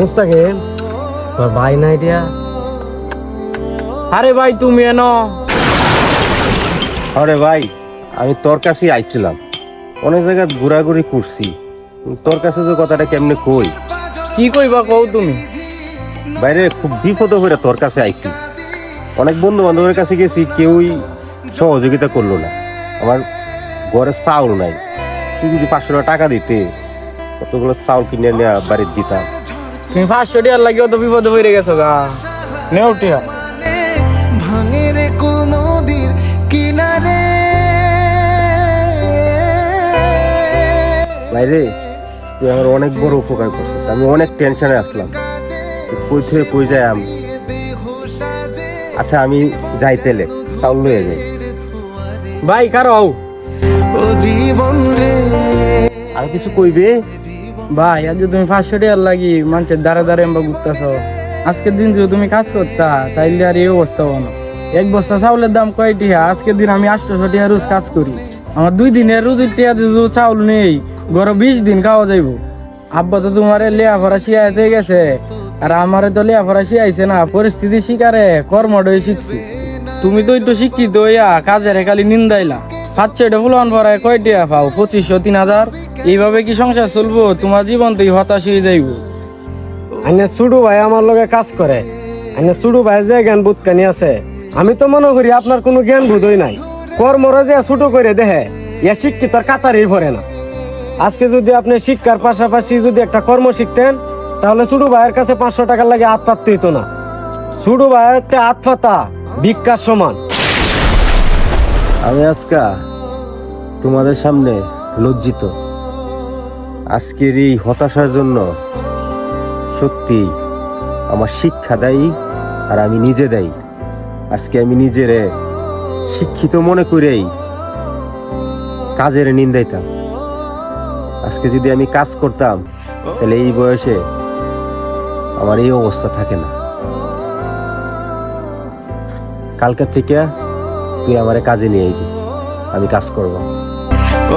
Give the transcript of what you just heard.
মুস্তাকিম তোর ভাই না এটা? আরে ভাই তুমি এনো? আরে ভাই, আমি তোর কাছেই আইছিলাম। অনেক জায়গায় ঘোরাঘুরি করছি, তোর কাছে যে কথাটা কেমনে কই। কি কইবা কও তুমি? বাইরে খুব বিপদ হয়ে তোর কাছে আইছি। অনেক বন্ধু বান্ধবের কাছে গেছি, কেউই সহযোগিতা করলো না। আমার ঘরে চাউল নাই, তুই যদি 500 টাকা দিতে কতগুলো চাউল কিনে নিয়ে বাড়িতে দিতাম। তুমি 500 টাকার লাগি অত বিপদে পড়ে গেছো গা। নেও টিয়া। ভাঙের কুল নদীর কিনারে বাইরে তুই আমার অনেক বড় উপকার করছিস, আমি অনেক টেনশনে আসলাম। তুই কই থেকে কই যাই আমি। আচ্ছা আমি যাই তেলে চাউল লয়ে যাই। ভাই কারো ও জীবন রে আর কিছু কইবে? ভাই আজ তুমি 500 টাকার লাগি মানুষের দ্বারে দ্বারে এমবা ঘুরতেছো। আজকের দিন যদি তুমি কাজ করতা তাইলে আর এই অবস্থা হবো না। এক বস্তা চাউলের দাম কয় টিহা? আজকের দিন আমি 800 টাকা রোজ কাজ করি। আমার 2 দিনের রোজের টিয়া যদি চাউল নেই ঘরে 20 দিন খাওয়া যাইব। আব্বা তো তোমার লেয়াফড়া শিয়াইতে গেছে, আর আমারে তো লেয়াফড়া শিয়াইছে না। পরিস্থিতি শিকারে কর্মডই শিখছি। তুমি তো একটু শিক্ষিত হইয়া কাজের খালি নিন্দাইলা। 7-6টা ফুলন ভরায় কয় টিয়া পাও? 2500 3000। এইভাবে কি সংসার চলবো? তোমার জীবন তো হতাশ হয়ে যাইব। আইনে সুডু ভাই আমার লগে কাজ করে। আইনে সুডু ভাই যে জ্ঞান বুধ কানি আছে, আমি তো মনে করি আপনার কোনো জ্ঞান বুধই নাই। কর্মরা যে ছোটো করে দেহে ইয়া শিক্ষিত কাতারই ভরে না। আজকে যদি আপনি শিক্ষার পাশাপাশি যদি একটা কর্ম শিখতেন, তাহলে সুডু ভাইয়ের কাছে 500 টাকার লাগে হাত পাততে হইতো না। সুডু ভাইয়ের হাত পাতা ভিক্ষার সমান। আমি আজকা তোমাদের সামনে লজ্জিত। আজকের এই হতাশার জন্য সত্যি আমার শিক্ষা দায়ী, আর আমি নিজে দায়ী। আজকে আমি নিজেরে শিক্ষিত মনে করেই কাজের নিন্দাইতাম। আজকে যদি আমি কাজ করতাম তাহলে এই বয়সে আমার এই অবস্থা থাকে না। কালকে থেকে তুই আমারে কাজে নিয়ে আইবি, আমি কাজ করবো।